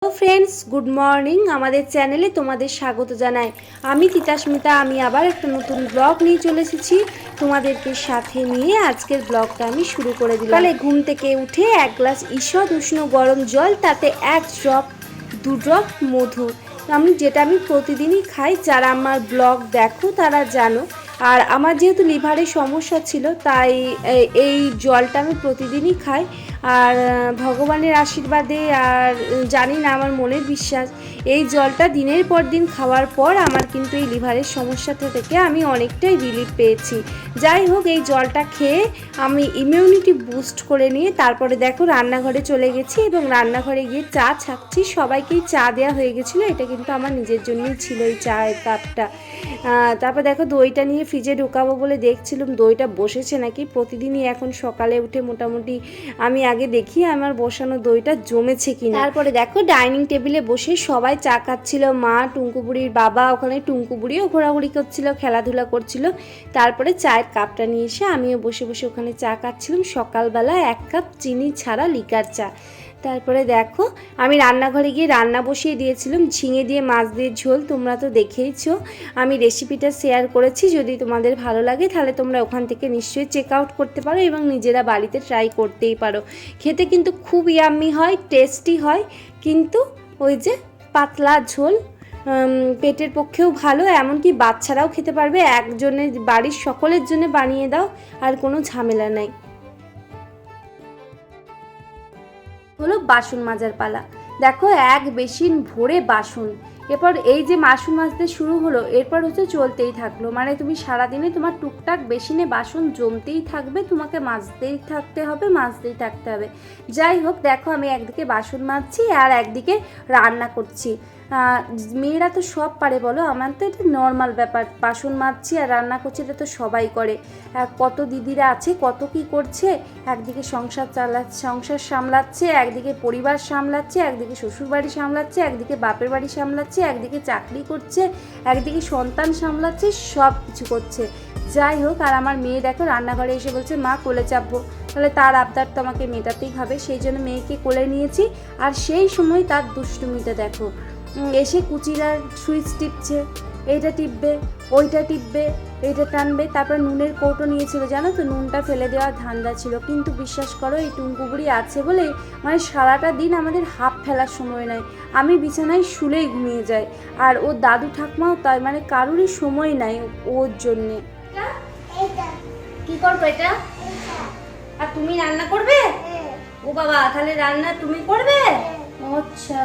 Hello friends, good morning. আমাদের চ্যানেলে তোমাদের স্বাগত জানাই। আমি তিতাস্মিতা। আমি আবার একটা নতুন ব্লগ নিয়ে চলে এসেছি তোমাদেরকে সাথে নিয়ে। আজকের ব্লগটা আমি শুরু করে দিলাম। সকালে ঘুম থেকে উঠে এক গ্লাস ঈষৎ উষ্ণ গরম জল, তাতে এক ড্রপ দু ড্রপ মধু, আমি প্রতিদিনই খাই। যারা আমার ব্লগ দেখো তারা জানো। আর আমার যেহেতু লিভারের সমস্যা ছিল, তাই এই জলটা আমি প্রতিদিনই খাই। আর ভগবানের আশীর্বাদে আর জানি না, আমার মনের বিশ্বাস, এই জলটা দিনের পর দিন খাওয়ার পর আমার কিন্তু এই লিভারের সমস্যাটা থেকে আমি অনেকটাই রিলিফ পেয়েছি। যাই হোক, এই জলটা খেয়ে আমি ইমিউনিটি বুস্ট করে নিয়ে তারপরে দেখো রান্নাঘরে চলে গেছি এবং রান্নাঘরে গিয়ে চা ছাঁকছি। সবাইকেই চা দেওয়া হয়ে গেছিলো। এটা কিন্তু আমার নিজের জন্যই ছিল এই চায়ের কাপটা। তারপর দেখো দইটা নিয়ে ফ্রিজে ঢুকাবো বলে দেখছিলাম দইটা বসেছে নাকি। প্রতিদিনই এখন সকালে উঠে মোটামুটি আমি আগে দেখি আমার বসানো দইটা জমেছে কিনা। তারপরে দেখো ডাইনিং টেবিলে বসে সবাই চা খাচ্ছিল। মা, টুঙ্কু বুড়ির বাবা, ওখানে টুঙ্কু বুড়িও ঘোরাঘুরি করছিল, খেলাধুলা করছিল। তারপরে চায়ের কাপটা নিয়ে এসে আমিও বসে বসে ওখানে চা খাচ্ছিলাম। সকালবেলা 1 কাপ চিনি ছাড়া লিকার চা। তারপরে দেখো আমি রান্নাঘরে গিয়ে রান্না বসিয়ে দিয়েছিলাম, ঝিঙে দিয়ে মাছ দিয়ে ঝোল। তোমরা তো দেখেইছো, আমি রেসিপিটা শেয়ার করেছি। যদি তোমাদের ভালো লাগে তাহলে তোমরা ওখান থেকে নিশ্চয়ই চেক আউট করতে পারো এবং নিজেরা বাড়িতে ট্রাই করতেই পারো। খেতে কিন্তু খুব ইয়াম্মি হয়, টেস্টি হয়, কিন্তু ওই যে পাতলা ঝোল, পেটের পক্ষেও ভালো, এমনকি বাচ্চারাও খেতে পারবে। একজনের বাড়ির সকলের জন্য বানিয়ে দাও, আর কোনো ঝামেলা নাই। হলো বাসন মাজার পালা। দেখো এক বেসিন ভরে বাসন। এরপর এই যে বাসন মাজতে শুরু হলো, এরপর হচ্ছে চলতেই থাকলো। মানে তুমি সারাদিনে তোমার টুকটাক বেসিনে বাসন জমতেই থাকবে, তোমাকে মাজতেই থাকতে হবে। যাই হোক, দেখো আমি একদিকে বাসন মাজছি আর একদিকে রান্না করছি। মেয়েরা তো সব পারে বলো, আমার তো এটা নর্মাল ব্যাপার। বাসন মাজছি আর রান্না করছি, এটা তো সবাই করে। কত দিদিরা আছে, কত কি করছে। একদিকে সংসার সামলাচ্ছে, একদিকে পরিবার সামলাচ্ছে, একদিকে শ্বশুরবাড়ি সামলাচ্ছে, একদিকে বাপের বাড়ি সামলাচ্ছে, একদিকে চাকরি করছে, একদিকে সন্তান সামলাচ্ছে, সব কিছু করছে। যাই হোক, আর আমার মেয়ে দেখো রান্নাঘরে এসে বলছে মা কোলে চাপবো। তাহলে তার আবদার তো আমাকে মেটাতেই হবে, সেই জন্য মেয়েকে কোলে নিয়েছি। আর সেই সময় তার দুষ্টুমিটা দেখো, এসে কুচিরার সুইচ টিপছে, এইটা টিপবে, ওইটা টিপবে, এইটা টানবে। তারপর নুনের কৌটো নিয়েছিল, জানো তো, নুনটা ফেলে দেওয়ার ধান্দা ছিল। কিন্তু বিশ্বাস করো, এই টুঙ্কু বুড়ি আছে বলে মানে সারাটা দিন আমাদের হাফ ফেলার সময় নাই। আমি বিছানায় শুলেই ঘুমিয়ে যাই, আর ওর দাদু ঠাকমাও তাই, মানে কারোরই সময় নাই ওর জন্যে। কি করবো এটা? আর তুমি রান্না করবে? ও বাবা, তাহলে রান্না তুমি করবে? আচ্ছা,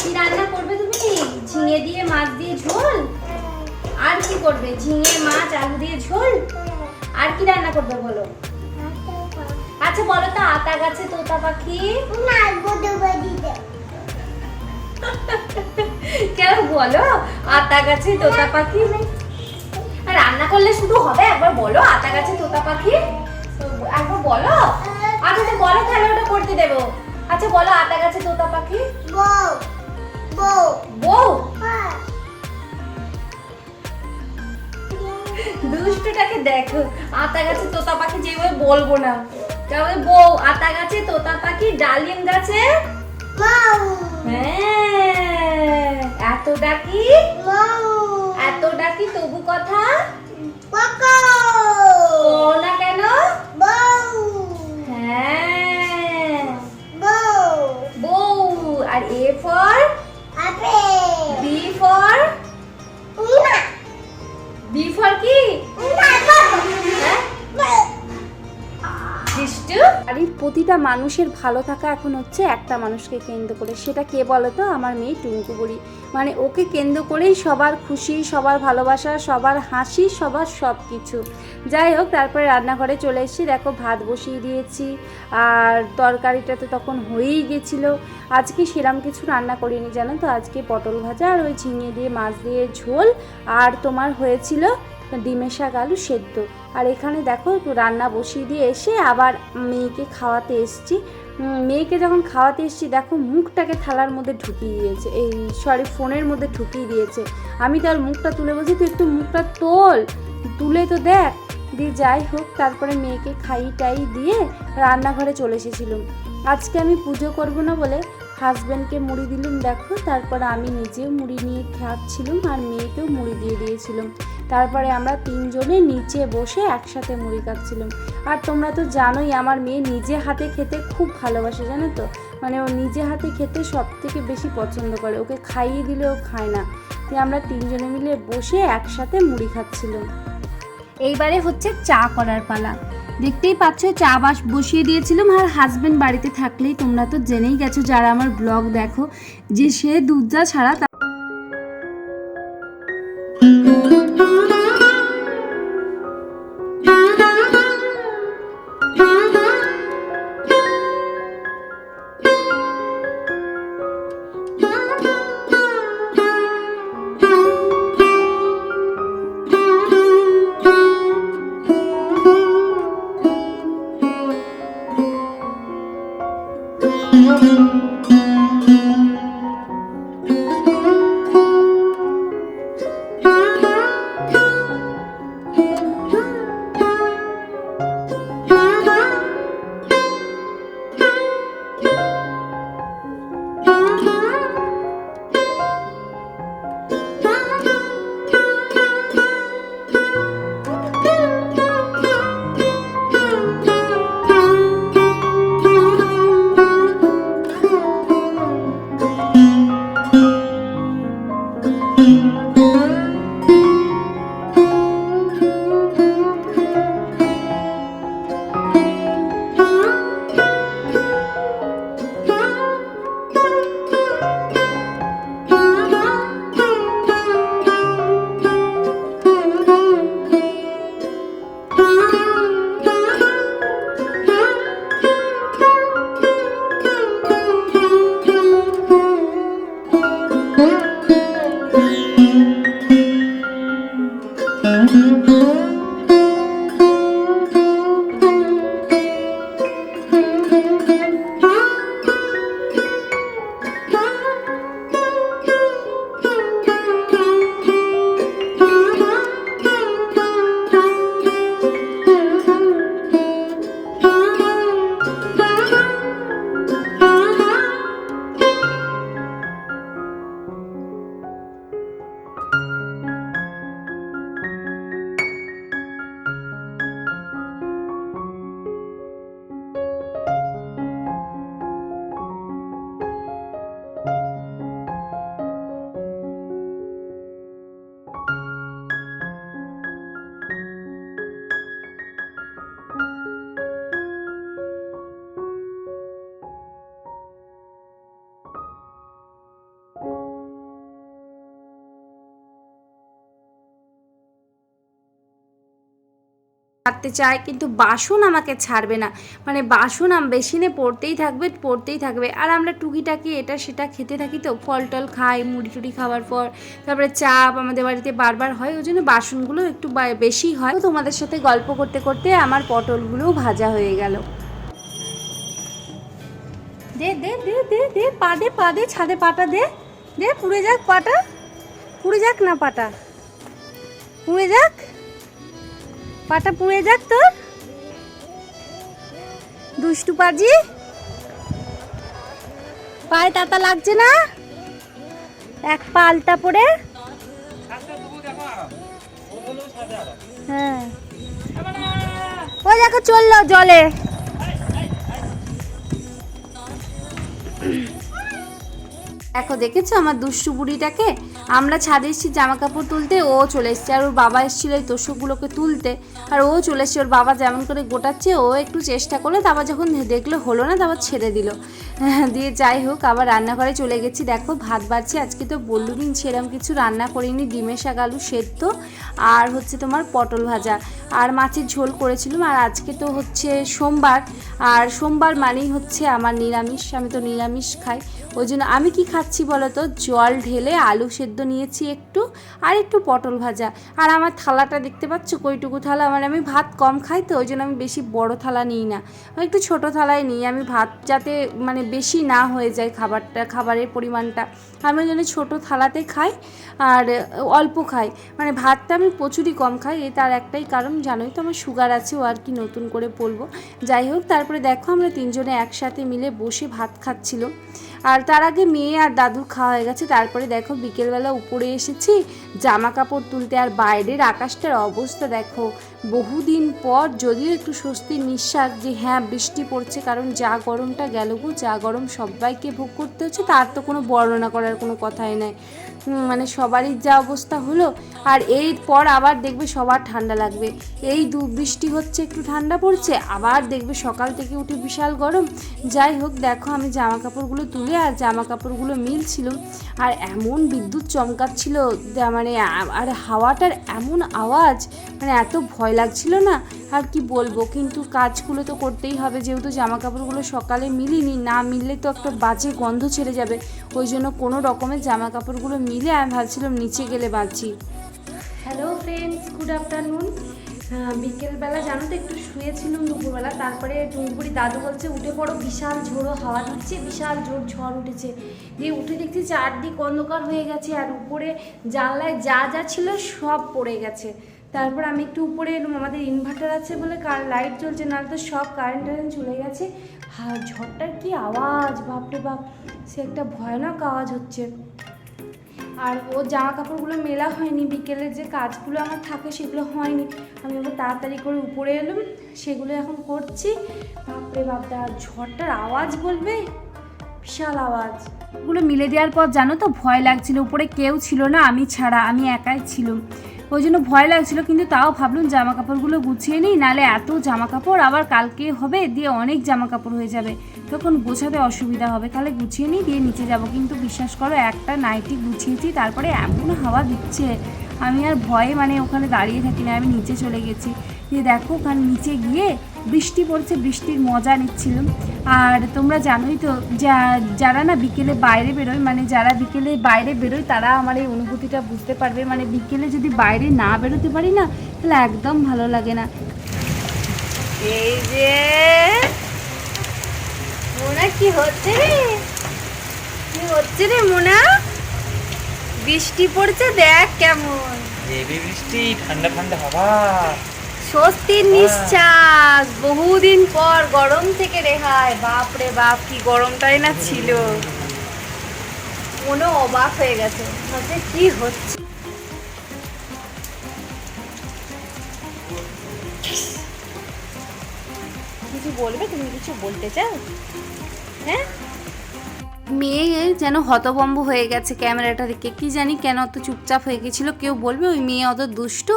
কি রান্না করবে তুমি? ঝিঙে দিয়ে মাছ দিয়ে ঝোল? আর কি করবে? ঝিঙে, মাছ, আলু দিয়ে ঝোল? আর কি রান্না করবে বলো? আচ্ছা বলো তো, আতা গাছে তোতা পাখি? কেন বলো, আতা গাছে তোতা পাখি? রান্না করলে শুধু হবে? একবার বলো আতা গাছে তোতা পাখি, একবার বলো। আচ্ছা বলো, তাহলে ওটা করতে দেবো। আচ্ছা বলো, আতা গাছে তোতা পাখি। বউ? দুষ্টটাকে দেখো, আতা গাছে তোতা পাখি যেভাবে বলবো না, তাহলে বউ, আতা গাছে তোতা পাখি, ডালিম গাছে। হ্যাঁ, এত ডাকি তবু কথা না কেন? হ্যাঁ, বউ। আর এ ফর বি ফর কি? বাড়ির প্রতিটা মানুষের ভালো থাকা এখন হচ্ছে একটা মানুষকে কেন্দ্র করে। সেটা কে বলো তো? আমার মেয়ে টুঙ্কু বুড়ি। মানে ওকে কেন্দ্র করেই সবার খুশি, সবার ভালোবাসা, সবার হাসি, সবার সব কিছু। যাই হোক, তারপরে রান্নাঘরে চলে এসেছি। দেখো ভাত বসিয়ে দিয়েছি, আর তরকারিটা তো তখন হয়েই গেছিলো। আজকে সেরকম কিছু রান্না করিনি, জানো তো। আজকে পটল ভাজা আর ওই ঝিঙে দিয়ে মাছ দিয়ে ঝোল, আর তোমার হয়েছিল ডিমের শাক আলু সেদ্ধ। আর এখানে দেখো রান্না বসিয়ে দিয়ে এসে আবার মেয়েকে খাওয়াতে এসেছি। মেয়েকে যখন খাওয়াতে এসেছি, দেখো মুখটাকে থালার মধ্যে ঢুকিয়ে দিয়েছে, ফোনের মধ্যে ঢুকিয়ে দিয়েছে। আমি তার মুখটা তুলে বলছি, তুই একটু মুখটা তুলে তো দেখ। দিয়ে যাই হোক, তারপরে মেয়েকে খাইয়ে টাই দিয়ে রান্নাঘরে চলে এসেছিলাম। আজকে আমি পুজো করবো না বলে হাজব্যান্ডকে মুড়ি দিলাম দেখো, তারপরে আমি নিজেও মুড়ি নিয়ে খাচ্ছিলাম আর মেয়েকেও মুড়ি দিয়ে দিয়েছিলাম। তারপরে আমরা তিনজনে নিচে বসে একসাথে মুড়ি খাচ্ছিলাম। আর তোমরা তো জানোই আমার মেয়ে নিজে হাতে খেতে খুব ভালোবাসে, জানো তো, মানে ও নিজে হাতে খেতে সব থেকে বেশি পছন্দ করে, ওকে খাইয়ে দিলেও খায় না। তাই আমরা তিনজনে মিলে বসে একসাথে মুড়ি খাচ্ছিলাম। এইবারে হচ্ছে চা করার পালা। দেখতেই পাচ্ছ চা বসিয়ে দিয়েছিলাম। আর হাজব্যান্ড বাড়িতে থাকলেই তোমরা তো জেনেই গেছো যারা আমার ব্লগ দেখো, যে সে দুধ চা ছাড়া ছাড়তে চায়, কিন্তু বাসন আমাকে ছাড়বে না। মানে বাসন বেসিনে পড়তেই থাকবে। আর আমরা টুকিটাকি এটা সেটা খেতে থাকি, তো ফল টল খাই মুড়ি টুড়ি খাওয়ার পর। তারপরে চাপ আমাদের বাড়িতে বারবার হয়, ওই জন্য বাসনগুলো একটু বেশি হয়। তো তোমাদের সাথে গল্প করতে করতে আমার পটলগুলোও ভাজা হয়ে গেল। দে দে দে দে দে পা দে ছাদে পাটা দে দে, পুড়ে যাক পাটা, পুড়ে যাক না পাটা, পুড়ে যাক পাটা, পুড়ে যাক তোর দুষ্টু পাজি। পায়ে তাতা লাগছে না? এক পা আলতা পড়ে। হ্যাঁ ও দেখো চললো জলে। দেখো দেখেছো আমার দুষ্টু বুড়িটাকে? আমরা ছাদে এসেছি জামা কাপড় তুলতে, ও চলে এসছে। আর ওর বাবা এসেছিল এই তোষকগুলোকে তুলতে, আর ও চলে এসছে। ওর বাবা যেমন করে গোটাচ্ছে ও একটু চেষ্টা করলো, তারপর যখন দেখলো হলো না তারপর ছেড়ে দিল। দিয়ে যাই হোক আবার রান্নাঘরে চলে গেছি। দেখো ভাত বাড়ছি। আজকে তো বললুমিন সেরকম কিছু রান্না করিনি, ডিমের শাক আলু সেদ্ধ আর হচ্ছে তোমার পটল ভাজা আর মাছের ঝোল করেছিলাম। আর আজকে তো হচ্ছে সোমবার, আর সোমবার মানেই হচ্ছে আমার নিরামিষ। আমি তো নিরামিষ খাই, ওই জন্য আমি কি খাচ্ছি বলো তো, জল ঢেলে আলু সেদ্ধ নিয়েছি একটু, আর একটু পটল ভাজা। আর আমার থালাটা দেখতে পাচ্ছ কইটুকু থালা, মানে আমি ভাত কম খাই তো ওই জন্য আমি বেশি বড় থালা নিই না, একটু ছোট থালায় নিই। আমি ভাত যাতে মানে বেশি না হয়ে যায় খাবারের পরিমাণটা, আমি ওই জন্য ছোটো থালাতে খাই আর অল্প খাই। মানে ভাতটা আমি প্রচুরই কম খাই, তার একটাই কারণ জানোই তো আমার সুগার আছে, ও আর কি নতুন করে বলবো। যাই হোক তারপরে দেখো আমরা তিনজনে একসাথে মিলে বসে ভাত খাচ্ছিল। আর তার আগে মেয়ে আর দাদুর খাওয়া হয়ে গেছে। তারপরে দেখো বিকেলবেলা উপরে এসেছি জামা কাপড় তুলতে, আর বাইরের আকাশটার অবস্থা দেখো। বহুদিন পর যদিও একটু স্বস্তির নিঃশ্বাস যে হ্যাঁ বৃষ্টি পড়ছে, কারণ যা গরমটা গেল গো, যা গরম সবাইকে ভোগ করতে হচ্ছে তার তো কোনো বর্ণনা করার কোনো কথাই নাই। মানে সবারই যা অবস্থা হলো। আর এরপর আবার দেখবে সবার ঠান্ডা লাগবে। এই বৃষ্টি হচ্ছে একটু ঠান্ডা পড়ছে, আবার দেখবে সকাল থেকে উঠে বিশাল গরম। যাই হোক দেখো আমি জামা কাপড়গুলো তুলে আর জামা কাপড়গুলো মিলছিল, আর এমন বিদ্যুৎ চমকাচ্ছিল মানে, আর হাওয়াটার এমন আওয়াজ, মানে এত ভয় লাগছিল না আর কি বলবো। কিন্তু কাজগুলো তো করতেই হবে, যেহেতু জামা কাপড়গুলো সকালে মিলিনি, না মিললে তো একটা বাজে গন্ধ ছেড়ে যাবে। ওই জন্য কোনো রকমের জামা কাপড়গুলো মিলে আমি ভাবছিলাম নিচে গেলে বাঁচি। Hello friends, good afternoon. বিকেলবেলা জানো তো একটু শুয়েছিলাম দুপুরবেলা, তারপরে টুঙ্কুরি দাদু বলছে উঠে পড়ো, বিশাল ঝোড়ো হাওয়া দিচ্ছে, বিশাল জোর ঝড় উঠেছে। দিয়ে উঠে দেখছি চারদিক অন্ধকার হয়ে গেছে, আর উপরে জানলায় যা যা ছিল সব পড়ে গেছে। তারপর আমি একটু উপরে এলাম, আমাদের ইনভার্টার আছে বলে লাইট জ্বলছে, নাহলে তো সব কারেন্ট চলে গেছে। ঝড়টার কি আওয়াজ, বাপরে বাপ, সে একটা ভয়ানক আওয়াজ হচ্ছে। আর ও জামা কাপড়গুলো মেলা হয়নি, বিকেলের যে কাজগুলো আমার থাকে সেগুলো হয়নি। আমি আবার তাড়াতাড়ি করে উপরে এলাম, সেগুলো এখন করছি। বাপরে বাপটা ঝড়টার আওয়াজ বলবে, বিশাল আওয়াজ। ওগুলো মিলে দেওয়ার পর জানো তো ভয় লাগছিল, উপরে কেউ ছিল না আমি ছাড়া, আমি একাই ছিলাম, ওই জন্য ভয় লাগছিল। কিন্তু তাও ভাবলাম জামা কাপড়গুলো গুছিয়ে নিই, নাহলে এত জামা কাপড় আবার কালকে হবে, দিয়ে অনেক জামা কাপড় হয়ে যাবে, তখন গোছাতে অসুবিধা হবে, তাহলে গুছিয়ে নিই দিয়ে নিচে যাব। কিন্তু বিশ্বাস করো একটা নাইটি গুছিয়েছি, তারপরে এমন হাওয়া দিচ্ছে, আমি আর ভয়ে মানে ওখানে দাঁড়িয়ে থাকি না, আমি নিচে চলে গেছি। দিয়ে দেখো ওখানে নিচে গিয়ে বৃষ্টি পড়ছে, বৃষ্টির মজা নিচ্ছিলাম। আর তোমরা জানোই তো যারা না বিকেলে বাইরে বেরোয়, মানে যারা বিকেলে বাইরে বেরোয় তারা আমার এই অনুভূতিটা বুঝতে পারবে। মানে বিকেলে যদি বাইরে না বেরোতে পারি না, তাহলে একদম ভালো লাগে না। এই যে মোনা, কি হচ্ছে রে, কি হচ্ছে রে মোনা? বৃষ্টি পড়ছে দেখ কেমন, হেভি বৃষ্টি, ঠান্ডা ঠান্ডা হাওয়া, স্বস্তির নিঃশ্বাস, বহুদিন পর গরম থেকে রেহাই। বাপরে বাপ কি গরমটাই না ছিল, মনে অবাক হয়ে গেছে ভাবছে কি হচ্ছে। কিছু বলবে, তুমি কিছু বলতে চাও? হ্যাঁ, মেয়ে যেন হতভম্ব হয়ে গেছে ক্যামেরাটা দেখে, কি জানি কেন অত চুপচাপ হয়ে গেছিলো। কেউ বলবে ওই মেয়ে অত দুষ্টু।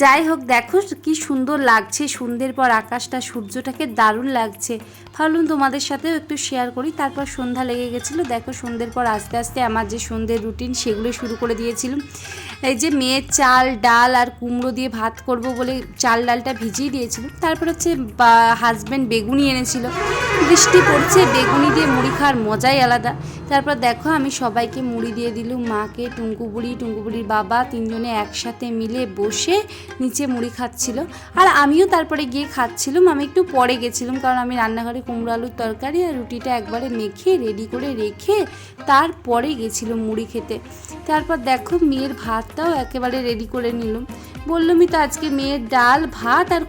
যাই হোক দেখো কি সুন্দর লাগছে, সন্ধ্যের পর আকাশটা সূর্যটাকে দারুণ লাগছে, ভাবলাম তোমাদের সাথেও একটু শেয়ার করি। তারপর সন্ধ্যা লেগে গেছিলো, দেখো সন্ধ্যের পর আস্তে আস্তে আমার যে সন্ধ্যের রুটিন সেগুলো শুরু করে দিয়েছিলাম। এই যে মেয়ের চাল ডাল আর কুমড়ো দিয়ে ভাত করব বলে চাল ডালটা ভিজিয়ে দিয়েছিলাম। তারপর হচ্ছে হাজব্যান্ড বেগুনি এনেছিল, বৃষ্টি পড়ছে, বেগুনি দিয়ে মুড়ি খাওয়ার মজাই আলাদা। তারপর দেখো আমি সবাইকে মুড়ি দিয়ে দিলুম, মাকে, টুঙ্কু বুড়ির বাবা, তিনজনে একসাথে মিলে বসে নিচে মুড়ি খাচ্ছিল। আর আমিও তারপরে গিয়ে খাচ্ছিলাম। আমি একটু পরে গেছিলাম, কারণ আমি রান্নাঘরে কুমড়ো আলুর তরকারি আর রুটিটা একবারে মেখে রেডি করে রেখে তারপরে গেছিলাম মুড়ি খেতে। তারপর দেখো মেয়ের ভাতটাও একেবারে রেডি করে নিলাম। বললামই তো আজকে মেয়ের ডাল ভাত আর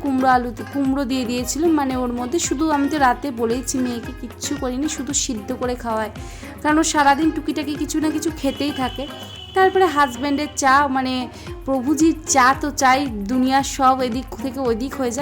কুমড়ো দিয়ে দিয়েছিলাম, মানে ওর মধ্যে শুধু, আমি তো রাতে বলেইছি মেয়েকে কিচ্ছু করিনি, শুধু সিদ্ধ করে খাওয়ায়, কারণ ও সারাদিন টুকিটাকি কিছু না কিছু খেতেই থাকে। তারপরে হাজব্যান্ডের চা, মানে প্রভুজির চা তো চাই, দুনিয়ার সব এদিক থেকে ওইদিক হয়ে যাক,